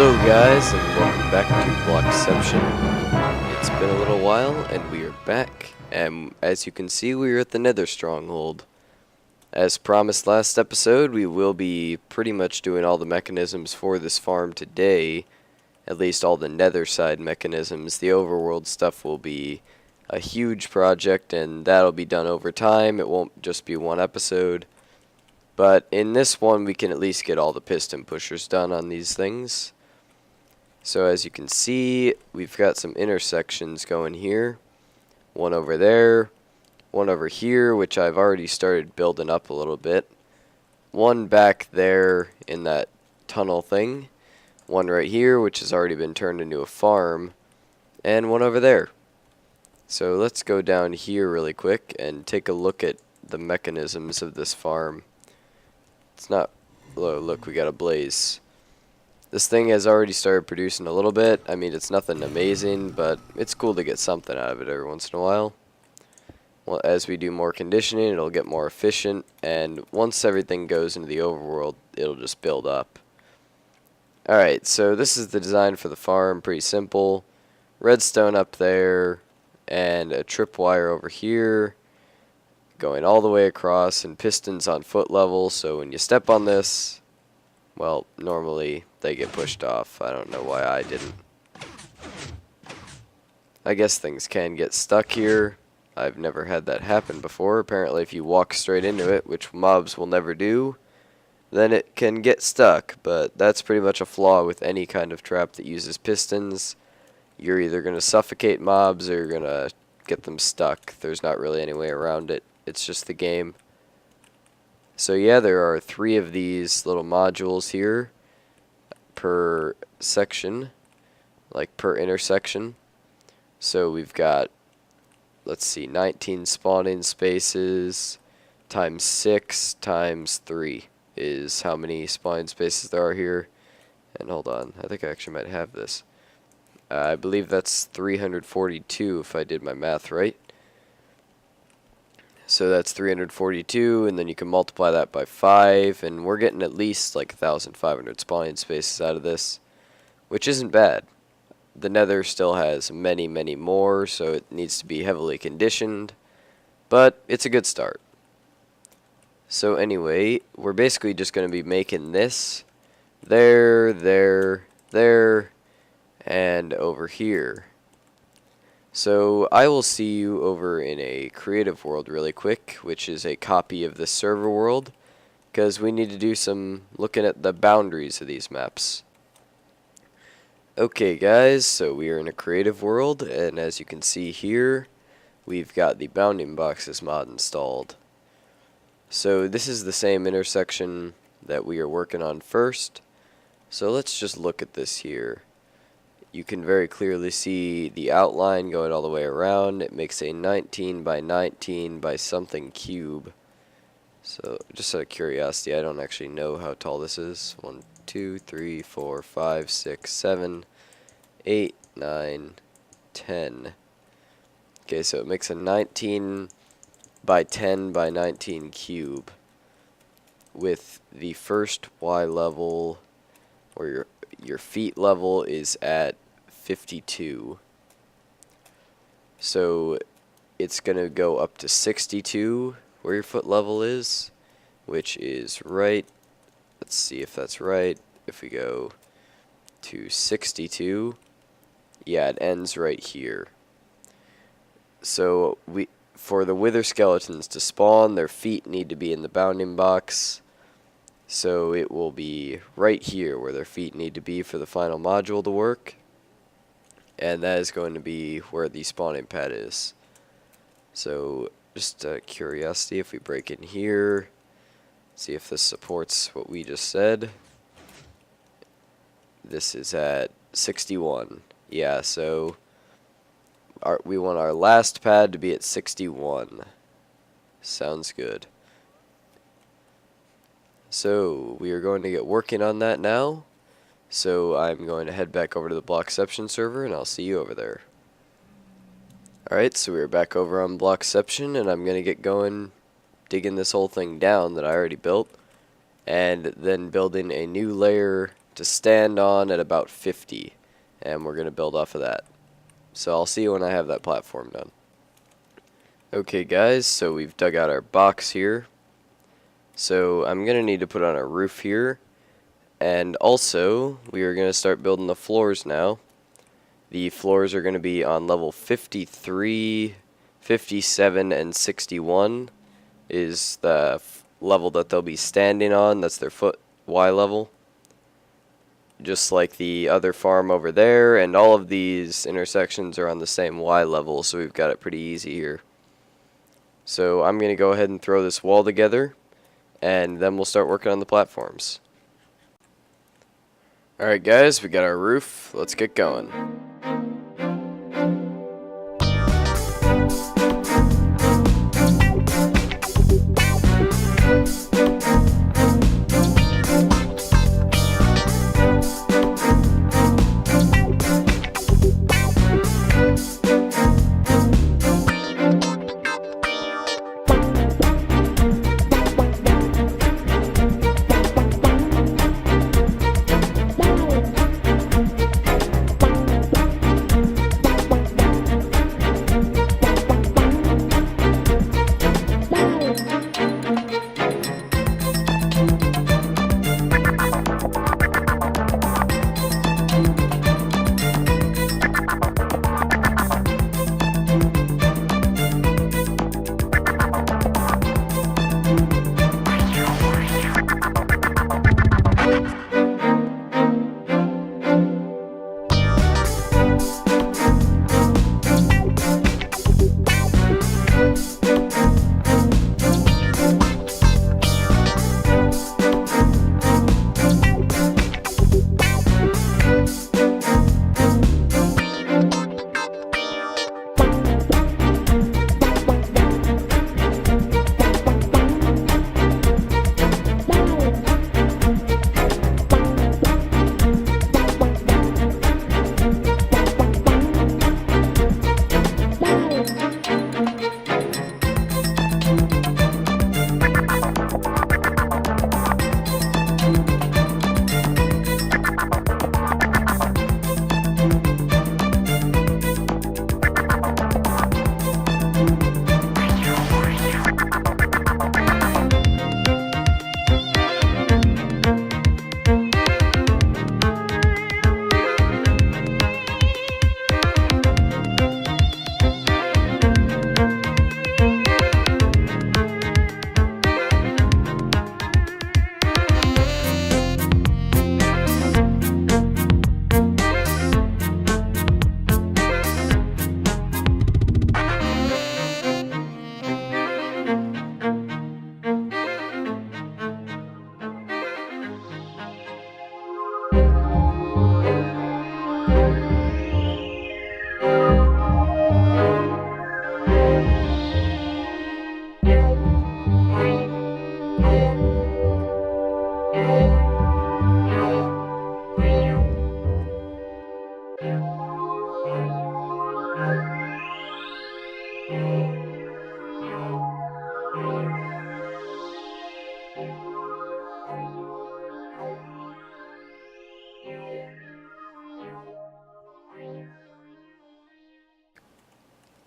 Hello guys, and welcome back to Blockception. It's been a little while, and we are back. And as you can see, we are at the Nether stronghold. As promised last episode, we will be pretty much doing all the mechanisms for this farm today. At least all the Nether side mechanisms. The overworld stuff will be a huge project, and that'll be done over time. It won't just be one episode. But in this one, we can at least get all the piston pushers done on these things. So as you can see, we've got some intersections going here. One over there, one over here, which I've already started building up a little bit. One back there in that tunnel thing. One right here, which has already been turned into a farm. And one over there. So let's go down here really quick and take a look at the mechanisms of this farm. It's not... Look, we got a blaze. This thing has already started producing a little bit. I mean, it's nothing amazing, but it's cool to get something out of it every once in a while. Well, as we do more conditioning, it'll get more efficient, and once everything goes into the overworld, it'll just build up. Alright, so this is the design for the farm. Pretty simple. Redstone up there, and a tripwire over here, going all the way across, and pistons on foot level, so when you step on this, well, normally they get pushed off. I don't know why I didn't. I guess things can get stuck here. I've never had that happen before. Apparently if you walk straight into it, which mobs will never do, then it can get stuck. But that's pretty much a flaw with any kind of trap that uses pistons. You're either going to suffocate mobs or you're going to get them stuck. There's not really any way around it. It's just the game. So yeah, there are 3 of these little modules here per section, like per intersection. So we've got, let's see, 19 spawning spaces times 6 times 3 is how many spawning spaces there are here. And hold on, I think I actually might have this. I believe that's 342 if I did my math right. So that's 342, and then you can multiply that by 5, and we're getting at least like 1,500 spawning spaces out of this, which isn't bad. The Nether still has many, many more, so it needs to be heavily conditioned, but it's a good start. So anyway, we're basically just going to be making this there, and over here. So I will see you over in a creative world really quick, which is a copy of the server world, because we need to do some looking at the boundaries of these maps. Okay guys, so we are in a creative world, and as you can see here, we've got the bounding boxes mod installed. So this is the same intersection that we are working on first. So let's just look at this here. You can very clearly see the outline going all the way around. It makes a 19 by 19 by something cube. So just out of curiosity, I don't actually know how tall this is. 1, 2, 3, 4, 5, 6, 7, 8, 9, 10. Okay, so it makes a 19 by 10 by 19 cube with the first Y level, or your feet level, is at 52. So it's going to go up to 62 where your foot level is, which is right. Let's see if that's right. If we go to 62, yeah, it ends right here. So for the wither skeletons to spawn, their feet need to be in the bounding box. So it will be right here where their feet need to be for the final module to work. And that is going to be where the spawning pad is. So just curiosity, if we break in here, see if this supports what we just said. This is at 61. Yeah, so we want our last pad to be at 61. Sounds good. So we are going to get working on that now. So I'm going to head back over to the Blockception server, and I'll see you over there. Alright, so we're back over on Blockception, and I'm going to get going digging this whole thing down that I already built, and then building a new layer to stand on at about 50, and we're going to build off of that. So I'll see you when I have that platform done. Okay guys, so we've dug out our box here. So I'm going to need to put on a roof here, and also we are going to start building the floors now. The floors are going to be on level 53, 57, and 61 is the level that they'll be standing on. That's their foot Y level. Just like the other farm over there, and all of these intersections are on the same Y level, so we've got it pretty easy here. So I'm going to go ahead and throw this wall together, and then we'll start working on the platforms. Alright guys, we got our roof. Let's get going.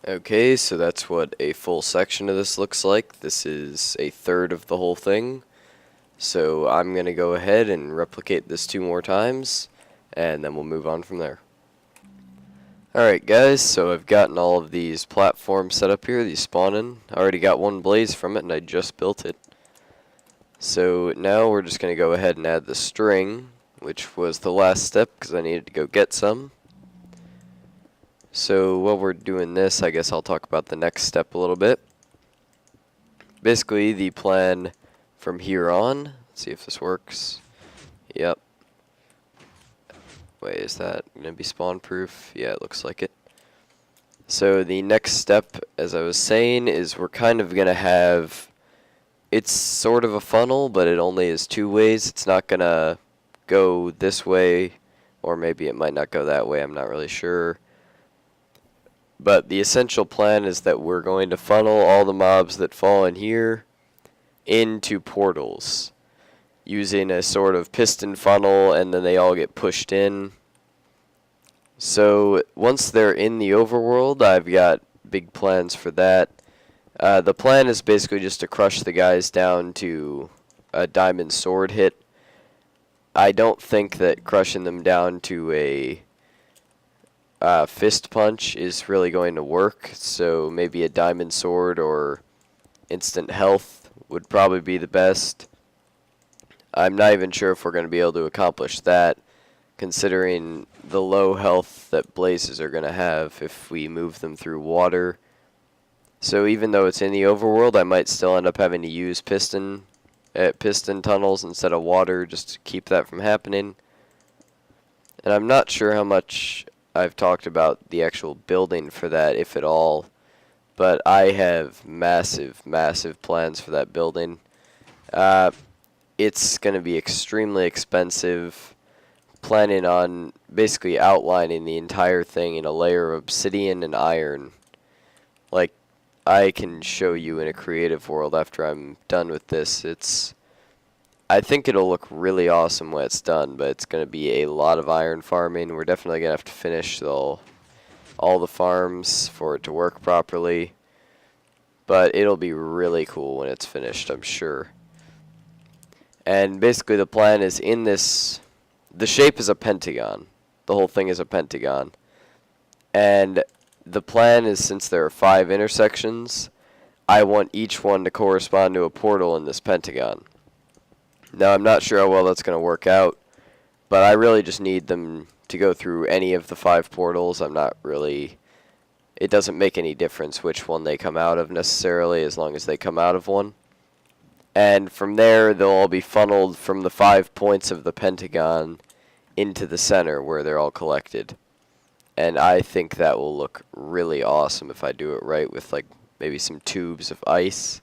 Okay, so that's what a full section of this looks like. This is a third of the whole thing. So I'm going to go ahead and replicate this 2 more times, and then we'll move on from there. Alright guys, so I've gotten all of these platforms set up here, these spawning. I already got one blaze from it, and I just built it. So now we're just going to go ahead and add the string, which was the last step because I needed to go get some. So while we're doing this, I guess I'll talk about the next step a little bit. Basically, the plan from here on, let's see if this works. Yep. Wait, is that going to be spawn proof? Yeah, it looks like it. So the next step, as I was saying, is we're kind of going to have, it's sort of a funnel, but it only is 2 ways. It's not going to go this way, or maybe it might not go that way, I'm not really sure. But the essential plan is that we're going to funnel all the mobs that fall in here into portals. using a sort of piston funnel, and then they all get pushed in. So once they're in the overworld, I've got big plans for that. The plan is basically just to crush the guys down to a diamond sword hit. I don't think that crushing them down to a fist punch is really going to work, so maybe a diamond sword or instant health would probably be the best. I'm not even sure if we're going to be able to accomplish that, considering the low health that blazes are going to have if we move them through water. So even though it's in the overworld, I might still end up having to use piston tunnels instead of water just to keep that from happening. And I'm not sure how much I've talked about the actual building for that, if at all, but I have massive, massive plans for that building. It's going to be extremely expensive. Planning on basically outlining the entire thing in a layer of obsidian and iron. Like, I can show you in a creative world after I'm done with this. I think it'll look really awesome when it's done, but it's going to be a lot of iron farming. We're definitely going to have to finish all the farms for it to work properly. But it'll be really cool when it's finished, I'm sure. And basically the plan is in this... The shape is a pentagon. The whole thing is a pentagon. And the plan is, since there are 5 intersections, I want each one to correspond to a portal in this pentagon. Now, I'm not sure how well that's going to work out, but I really just need them to go through any of the 5 portals. I'm not really... It doesn't make any difference which one they come out of necessarily, as long as they come out of one. And from there, they'll all be funneled from the 5 points of the pentagon into the center where they're all collected. And I think that will look really awesome if I do it right with like maybe some tubes of ice.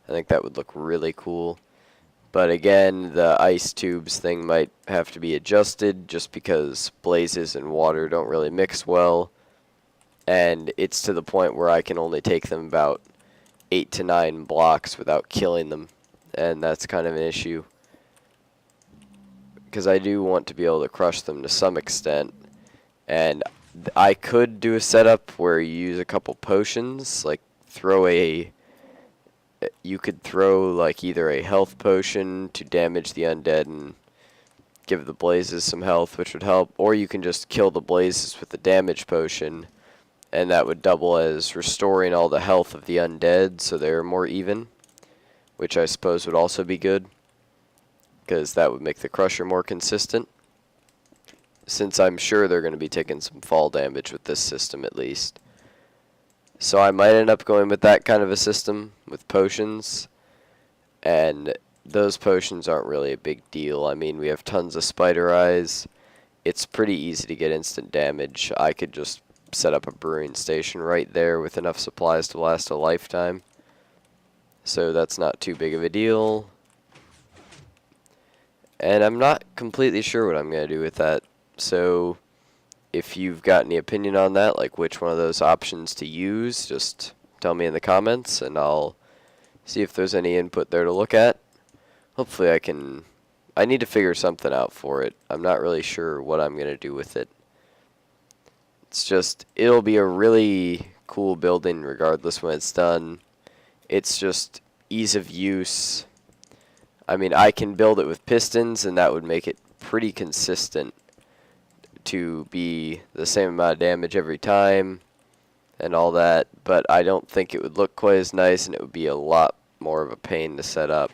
I think that would look really cool. But again, the ice tubes thing might have to be adjusted just because blazes and water don't really mix well. And it's to the point where I can only take them about 8 to 9 blocks without killing them. And that's kind of an issue, because I do want to be able to crush them to some extent. And I could do a setup where you use a couple potions, like you could throw like either a health potion to damage the undead and give the blazes some health, which would help, or you can just kill the blazes with the damage potion, and that would double as restoring all the health of the undead so they're more even, which I suppose would also be good, because that would make the crusher more consistent, since I'm sure they're going to be taking some fall damage with this system at least. So I might end up going with that kind of a system with potions, and those potions aren't really a big deal. I mean, we have tons of spider eyes. It's pretty easy to get instant damage. I could just set up a brewing station right there with enough supplies to last a lifetime. So that's not too big of a deal. And I'm not completely sure what I'm going to do with that. So if you've got any opinion on that, like which one of those options to use, just tell me in the comments and I'll see if there's any input there to look at. Hopefully I need to figure something out for it. I'm not really sure what I'm going to do with it. It's just, it'll be a really cool building regardless when it's done. It's just ease of use. I mean, I can build it with pistons, and that would make it pretty consistent to be the same amount of damage every time and all that, but I don't think it would look quite as nice, and it would be a lot more of a pain to set up.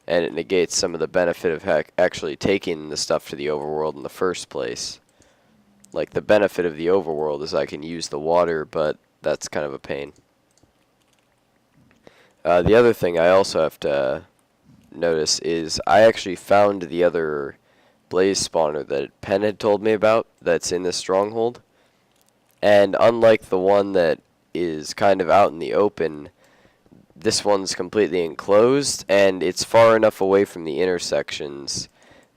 And it negates some of the benefit of actually taking the stuff to the overworld in the first place. Like, the benefit of the overworld is I can use the water, but that's kind of a pain. The other thing I also have to notice is I actually found the other blaze spawner that Penn had told me about that's in this stronghold. And unlike the one that is kind of out in the open, this one's completely enclosed, and it's far enough away from the intersections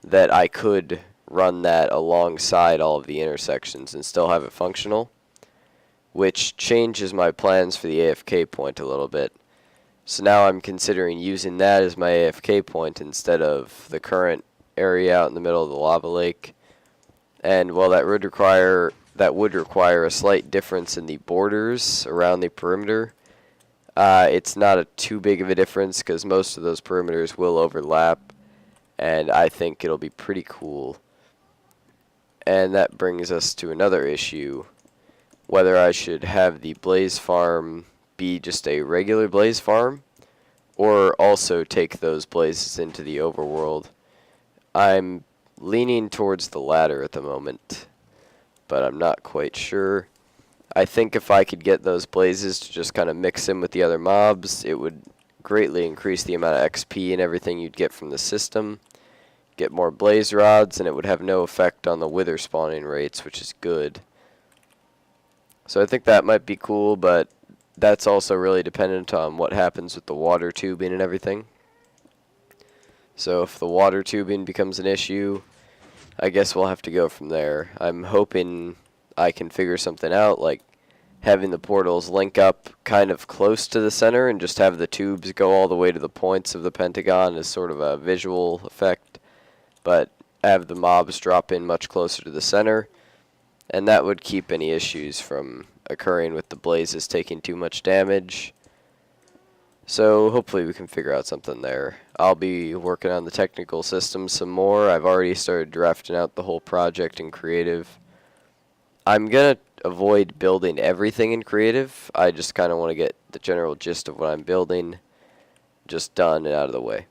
that I could run that alongside all of the intersections and still have it functional, which changes my plans for the AFK point a little bit. So now I'm considering using that as my AFK point instead of the current area out in the middle of the lava lake. And while that would require a slight difference in the borders around the perimeter, it's not too big of a difference because most of those perimeters will overlap, and I think it'll be pretty cool. And that brings us to another issue, whether I should have the blaze farm be just a regular blaze farm or also take those blazes into the overworld. I'm leaning towards the latter at the moment, but I'm not quite sure. I think if I could get those blazes to just kind of mix in with the other mobs, it would greatly increase the amount of XP and everything you'd get from the system. Get more blaze rods, and it would have no effect on the wither spawning rates, which is good. So I think that might be cool, but that's also really dependent on what happens with the water tubing and everything. So if the water tubing becomes an issue, I guess we'll have to go from there. I'm hoping I can figure something out, like having the portals link up kind of close to the center and just have the tubes go all the way to the points of the pentagon as sort of a visual effect, but have the mobs drop in much closer to the center, and that would keep any issues from occurring with the blazes taking too much damage. So hopefully we can figure out something there. I'll be working on the technical system some more. I've already started drafting out the whole project in creative. I'm going to avoid building everything in creative. I just kind of want to get the general gist of what I'm building just done and out of the way.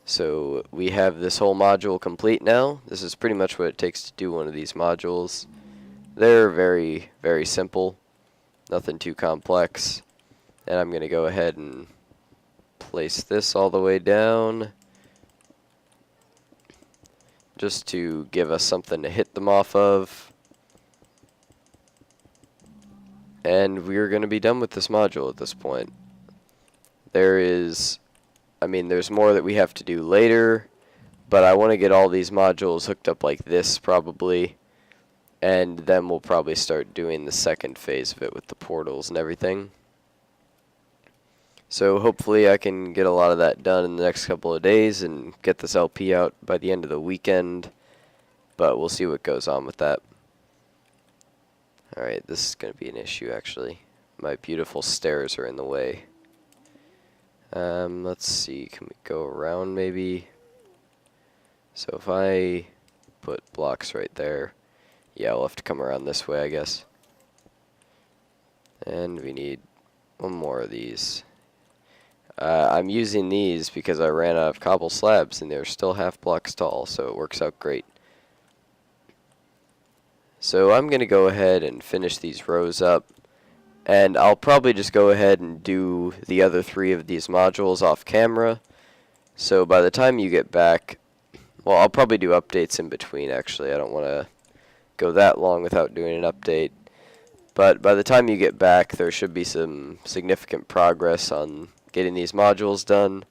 So we have this whole module complete now. This is pretty much what it takes to do one of these modules. They're very, very simple. Nothing too complex. And I'm going to go ahead and place this all the way down just to give us something to hit them off of. And we're going to be done with this module at this point. There's more that we have to do later, but I want to get all these modules hooked up like this probably, and then we'll probably start doing the second phase of it with the portals and everything. So hopefully I can get a lot of that done in the next couple of days and get this LP out by the end of the weekend, but we'll see what goes on with that. Alright, this is going to be an issue actually. My beautiful stairs are in the way. Let's see, can we go around maybe? So if I put blocks right there, yeah, we'll have to come around this way, I guess. And we need one more of these. I'm using these because I ran out of cobble slabs and they're still half blocks tall, so it works out great. So I'm going to go ahead and finish these rows up, and I'll probably just go ahead and do the other 3 of these modules off camera. So by the time you get back, well, I'll probably do updates in between actually. I don't want to go that long without doing an update. But by the time you get back, there should be some significant progress on getting these modules done.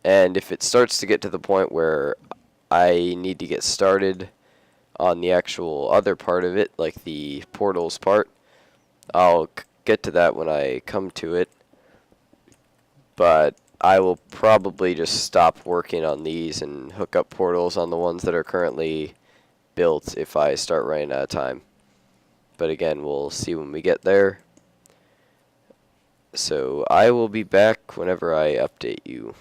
And if it starts to get to the point where I need to get started on the actual other part of it, like the portals part, I'll get to that when I come to it. But I will probably just stop working on these and hook up portals on the ones that are currently built if I start running out of time. But again, we'll see when we get there. So I will be back whenever I update you.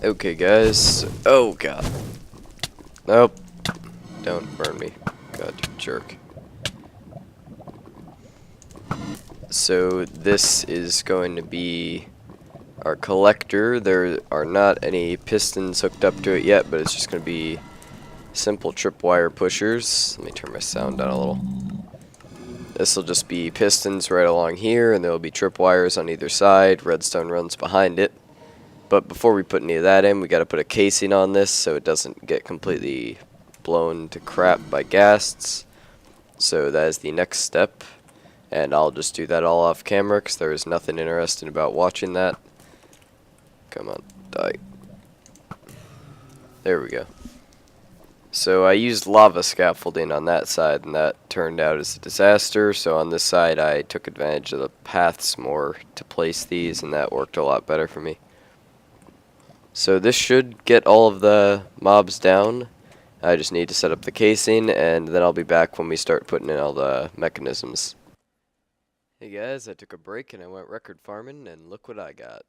Okay guys, oh god. Nope. Don't burn me. God, you jerk. So this is going to be our collector. There are not any pistons hooked up to it yet, but it's just going to be simple tripwire pushers. Let me turn my sound down a little. This will just be pistons right along here, and there will be tripwires on either side. Redstone runs behind it. But before we put any of that in, we got to put a casing on this so it doesn't get completely blown to crap by ghasts. So that is the next step. And I'll just do that all off camera because there is nothing interesting about watching that. Come on, die. There we go. So I used lava scaffolding on that side, and that turned out as a disaster. So on this side, I took advantage of the paths more to place these, and that worked a lot better for me. So this should get all of the mobs down. I just need to set up the casing, and then I'll be back when we start putting in all the mechanisms. Hey guys, I took a break and I went record farming, and look what I got.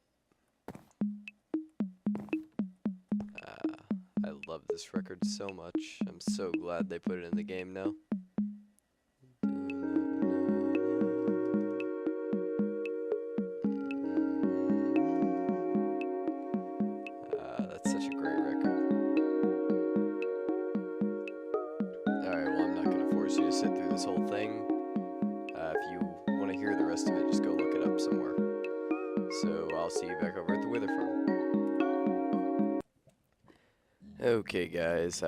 I love this record so much. I'm so glad they put it in the game now. That's such a great record. Alright, well I'm not going to force you to sit through this whole thing. If you want to hear the rest of it, just go look it up somewhere. So I'll see you back over at the Wither Farm. Okay guys,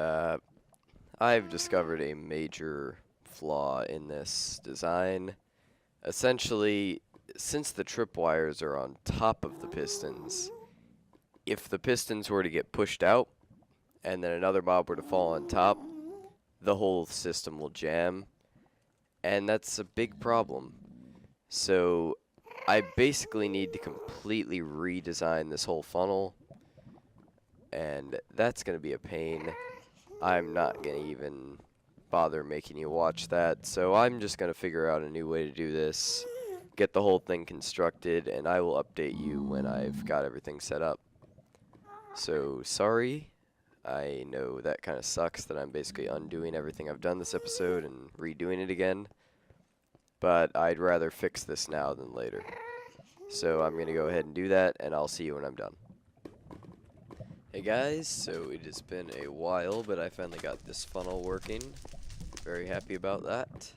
I've discovered a major flaw in this design. Essentially, since the tripwires are on top of the pistons, if the pistons were to get pushed out and then another mob were to fall on top, the whole system will jam, and that's a big problem. So I basically need to completely redesign this whole funnel, and that's going to be a pain. I'm not going to even bother making you watch that, so I'm just going to figure out a new way to do this, get the whole thing constructed, and I will update you when I've got everything set up. So, sorry, I know that kind of sucks that I'm basically undoing everything I've done this episode and redoing it again, but I'd rather fix this now than later. So I'm going to go ahead and do that, and I'll see you when I'm done. Hey guys, so it has been a while, but I finally got this funnel working. Very happy about that.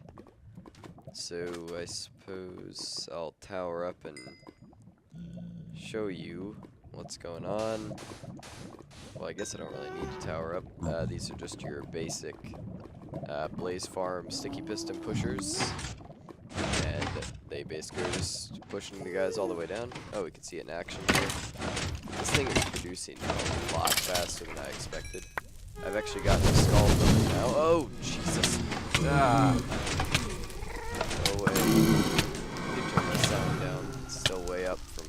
So I suppose I'll tower up and show you what's going on. Well, I guess I don't really need to tower up. These are just your basic Blaze Farm sticky piston pushers. And they basically are just pushing the guys all the way down. Oh, we can see it in action here. This thing is producing a lot faster than I expected. I've actually gotten a skull built now. Oh, Jesus. Ah. No way. I need to turn my sound down. It's still way up from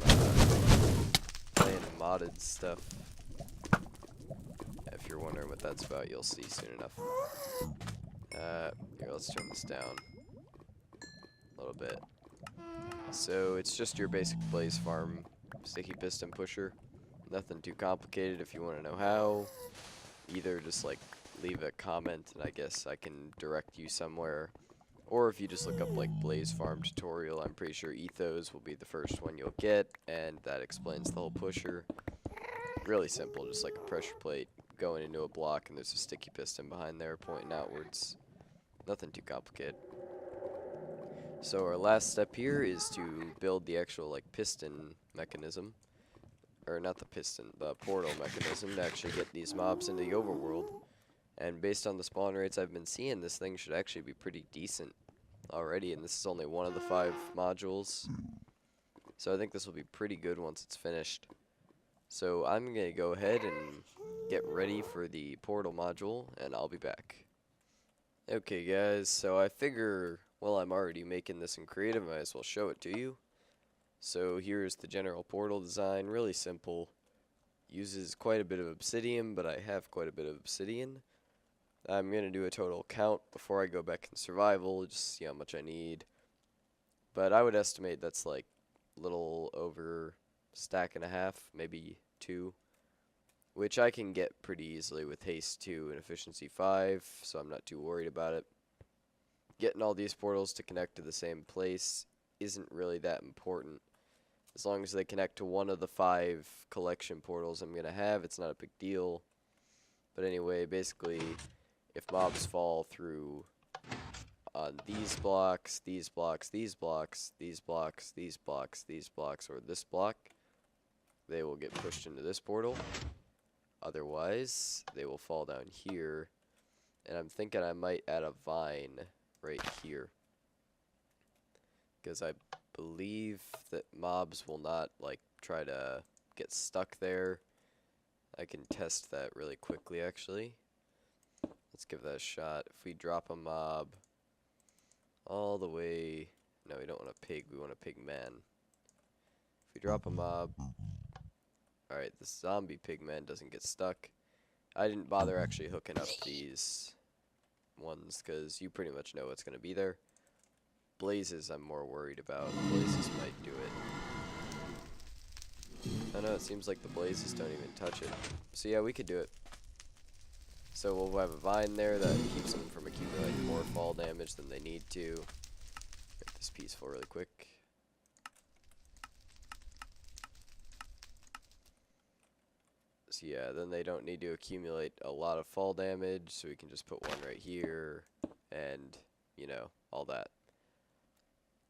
playing modded stuff. If you're wondering what that's about, you'll see soon enough. Here, let's turn this down a little bit. So it's just your basic Blaze Farm sticky piston pusher. Nothing too complicated. If you want to know how, either just like leave a comment and I guess I can direct you somewhere, or if you just look up like Blaze Farm tutorial, I'm pretty sure Ethos will be the first one you'll get, and that explains the whole pusher. Really simple, just like a pressure plate going into a block and there's a sticky piston behind there pointing outwards. Nothing too complicated. So our last step here is to build the actual like piston mechanism, or not the piston, the portal mechanism to actually get these mobs into the overworld. And based on the spawn rates I've been seeing, this thing should actually be pretty decent already, and this is only one of the 5 modules. So I think this will be pretty good once it's finished. So I'm going to go ahead and get ready for the portal module, and I'll be back. Okay guys, so I figure, well, I'm already making this in creative, I might as well show it to you. So here's the general portal design, really simple. Uses quite a bit of obsidian, but I have quite a bit of obsidian. I'm going to do a total count before I go back in survival, just see how much I need. But I would estimate that's like a little over stack and a half, maybe 2. Which I can get pretty easily with haste 2 and efficiency 5, so I'm not too worried about it. Getting all these portals to connect to the same place isn't really that important. As long as they connect to one of the 5 collection portals I'm going to have, it's not a big deal. But anyway, basically, if mobs fall through on these blocks, these blocks, these blocks, these blocks, these blocks, these blocks, or this block, they will get pushed into this portal. Otherwise, they will fall down here. And I'm thinking I might add a vine right here. because I believe that mobs will not like try to get stuck there. I can test that really quickly actually. Let's give that a shot. If we drop a mob all the way, no, we don't want a pig, we want a pig man. If we drop a mob, alright, this zombie pig man doesn't get stuck. I didn't bother actually hooking up these ones because you pretty much know what's going to be there. Blazes I'm more worried about. Blazes might do it. I know it seems like the blazes don't even touch it. So yeah, we could do it. So we'll have a vine there that keeps them from accumulating more fall damage than they need to. Get this peaceful really quick. So yeah, then they don't need to accumulate a lot of fall damage, so we can just put one right here, and, you know, all that.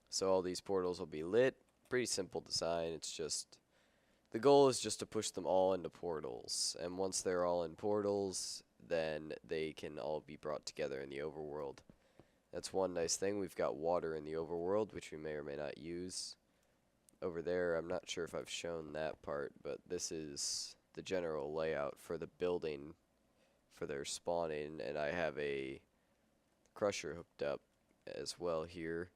So all these portals will be lit. Pretty simple design, it's just, the goal is just to push them all into portals, and once they're all in portals, then they can all be brought together in the overworld. That's one nice thing, we've got water in the overworld, which we may or may not use. Over there, I'm not sure if I've shown that part, but this is the general layout for the building for their spawning, and I have a crusher hooked up as well here.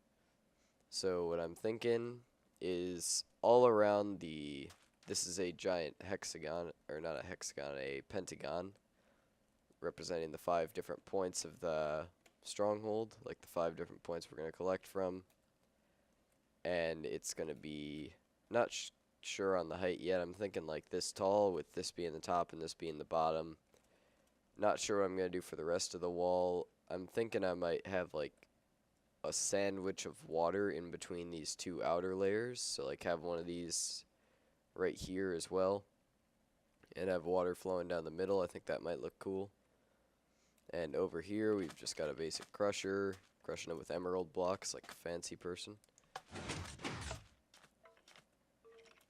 So what I'm thinking is all around this is a giant hexagon, or not a hexagon, a pentagon, representing the 5 different points of the stronghold, like the 5 different points we're going to collect from. And it's going to be, not sure on the height yet, I'm thinking like this tall, with this being the top and this being the bottom. Not sure what I'm going to do for the rest of the wall. I'm thinking I might have like a sandwich of water in between these 2 outer layers, so like have one of these right here as well, and have water flowing down the middle. I think that might look cool. And over here we've just got a basic crusher, crushing it with emerald blocks like a fancy person.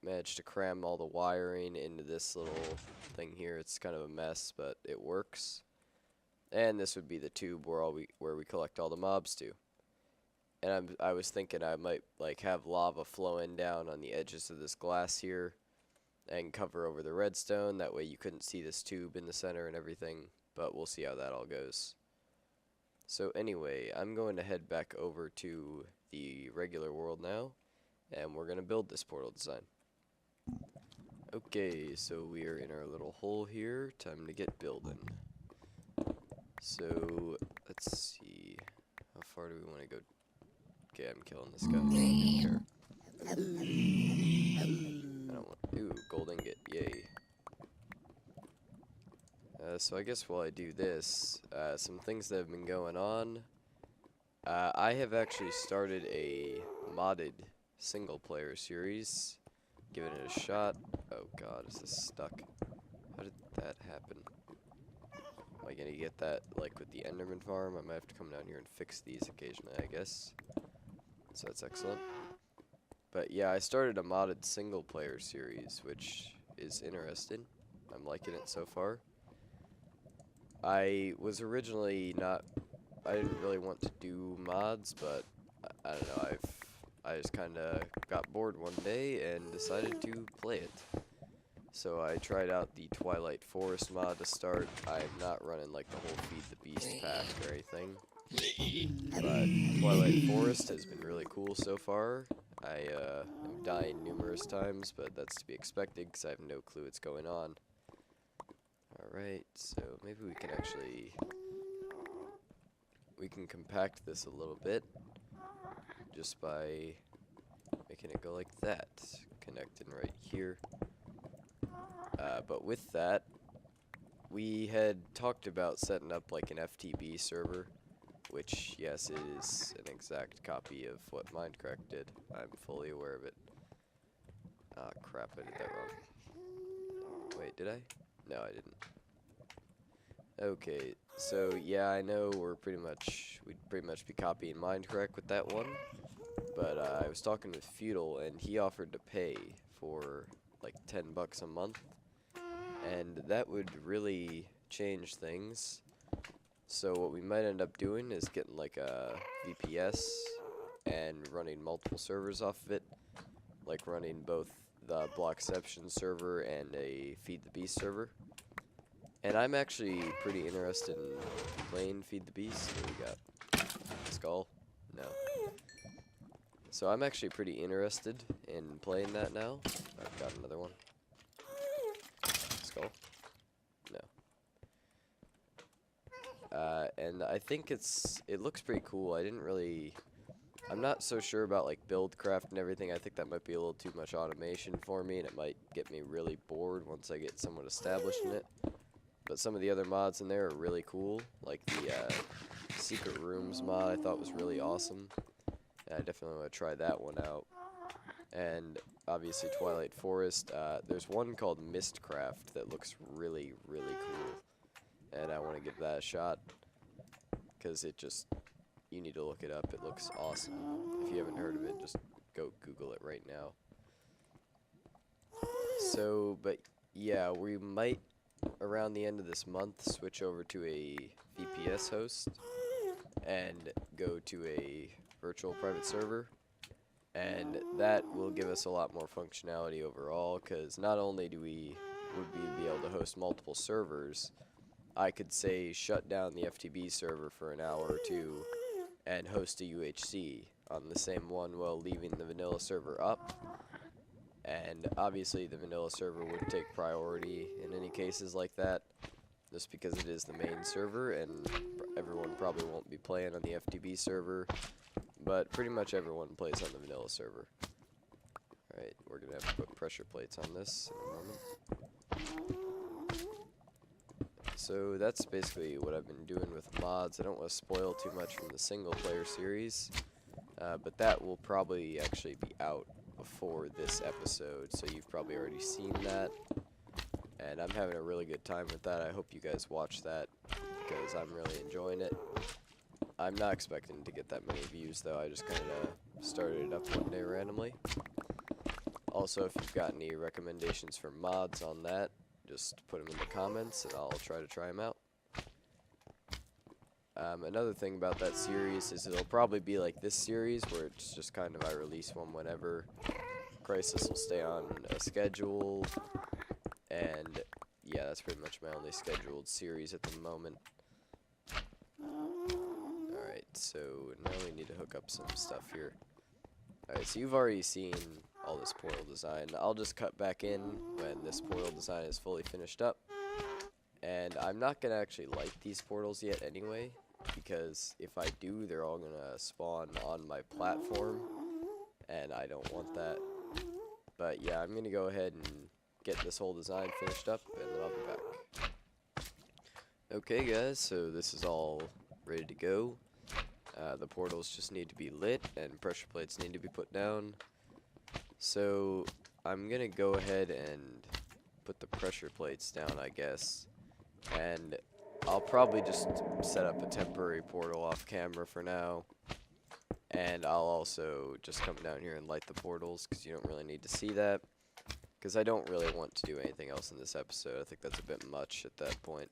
Managed to cram all the wiring into this little thing here. It's kind of a mess, but it works. And this would be the tube where we collect all the mobs to. And I was thinking I might like have lava flowing down on the edges of this glass here and cover over the redstone. That way you couldn't see this tube in the center and everything, but we'll see how that all goes. So anyway, I'm going to head back over to the regular world now, and we're going to build this portal design. Okay, so we are in our little hole here. Time to get building. So, let's see. How far do we want to go? Okay, I'm killing this guy. I don't care. I don't want... Ooh, gold ingot. Yay. So I guess while I do this, some things that have been going on. I have actually started a modded single-player series. Giving it a shot. Oh god, is this stuck? How did that happen? Am I gonna get that, like, with the Enderman farm? I might have to come down here and fix these occasionally, I guess. So that's excellent. But yeah, I started a modded single-player series, which is interesting. I'm liking it so far. I was originally not... I didn't really want to do mods, but I don't know, I just kind of got bored one day and decided to play it. So I tried out the Twilight Forest mod to start. I'm not running like the whole Feed the Beast pack or anything. But Twilight Forest has been really cool so far. I am dying numerous times, but that's to be expected because I have no clue what's going on. Alright, so maybe we can actually... we can compact this a little bit just by making it go like that, connecting right here. But with that, we had talked about setting up like an FTB server, which, yes, is an exact copy of what Minecraft did. I'm fully aware of it. Ah, crap, I did that wrong. Wait, did I? No, I didn't. Okay, so yeah, I know we'd pretty much be copying Minecraft with that one, but I was talking with Feudal, and he offered to pay for like $10 a month, and that would really change things. So what we might end up doing is getting like a VPS and running multiple servers off of it, like running both the Blockception server and a Feed the Beast server. And I'm actually pretty interested in playing Feed the Beast. Here we got Skull. No. So I'm actually pretty interested in playing that now. I've got another one. Skull. No. And I think it looks pretty cool. I'm not so sure about like buildcraft and everything. I think that might be a little too much automation for me, and it might get me really bored once I get somewhat established in it. But some of the other mods in there are really cool, like the Secret Rooms mod I thought was really awesome. I definitely want to try that one out. And obviously Twilight Forest. There's one called Mistcraft that looks really, really cool. And I want to give that a shot, because you need to look it up. It looks awesome. If you haven't heard of it, just go Google it right now. So, but yeah, we might, around the end of this month, switch over to a VPS host and go to a virtual private server. And that will give us a lot more functionality overall, because not only would we be able to host multiple servers, I could say shut down the FTB server for an hour or two and host a UHC on the same one while leaving the vanilla server up. And obviously the vanilla server would take priority in any cases like that, just because it is the main server and everyone probably won't be playing on the FTB server, but pretty much everyone plays on the vanilla server. Alright, we're going to have to put pressure plates on this in a moment. So that's basically what I've been doing with mods. I don't want to spoil too much from the single player series, but that will probably actually be out before this episode, so you've probably already seen that. And I'm having a really good time with that. I hope you guys watch that, because I'm really enjoying it. I'm not expecting to get that many views though. I just kind of started it up one day randomly. Also, if you've got any recommendations for mods on that, just put them in the comments and I'll try them out. Another thing about that series is it'll probably be like this series, where it's just kind of I release one whenever. Crisis will stay on a schedule, and yeah, that's pretty much my only scheduled series at the moment. Alright, so now we need to hook up some stuff here. Alright, so you've already seen all this portal design. I'll just cut back in when this portal design is fully finished up. And I'm not going to actually light these portals yet anyway, because if I do, they're all going to spawn on my platform, and I don't want that. But yeah, I'm going to go ahead and get this whole design finished up, and then I'll be back. Okay guys, so this is all ready to go. The portals just need to be lit, and pressure plates need to be put down. So I'm going to go ahead and put the pressure plates down, I guess. And I'll probably just set up a temporary portal off camera for now. And I'll also just come down here and light the portals, because you don't really need to see that. Because I don't really want to do anything else in this episode. I think that's a bit much at that point.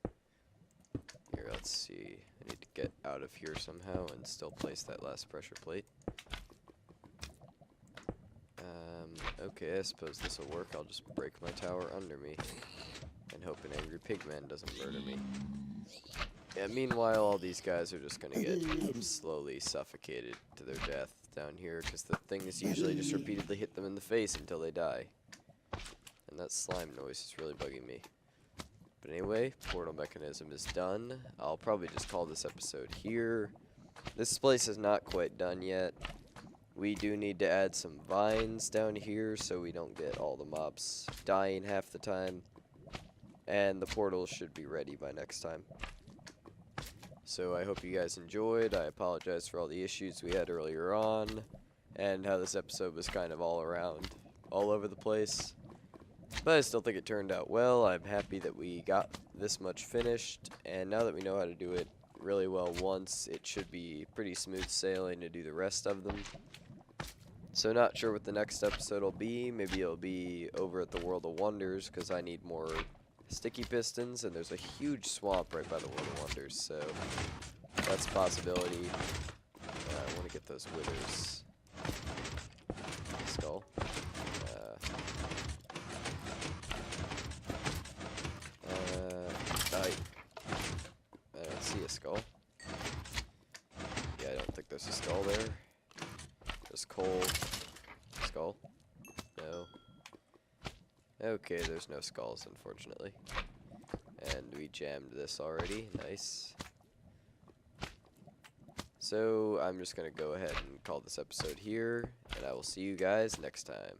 Here, let's see. I need to get out of here somehow and still place that last pressure plate. Okay, I suppose this will work. I'll just break my tower under me and hope an angry pigman doesn't murder me. Yeah, meanwhile, all these guys are just gonna get slowly suffocated to their death down here, because the things usually just repeatedly hit them in the face until they die. And that slime noise is really bugging me. But anyway, portal mechanism is done. I'll probably just call this episode here. This place is not quite done yet. We do need to add some vines down here so we don't get all the mobs dying half the time. And the portals should be ready by next time. So I hope you guys enjoyed. I apologize for all the issues we had earlier on, and how this episode was kind of all over the place. But I still think it turned out well. I'm happy that we got this much finished, and now that we know how to do it really well once, it should be pretty smooth sailing to do the rest of them. So not sure what the next episode will be. Maybe it'll be over at the World of Wonders, because I need more sticky pistons, and there's a huge swamp right by the World of Wonders, so that's a possibility. One want to get those withers. Skull. I don't see a skull. Yeah, I don't think there's a skull there. There's coal. Skull? No. Okay, there's no skulls, unfortunately. And we jammed this already. Nice. So, I'm just going to go ahead and call this episode here, and I will see you guys next time.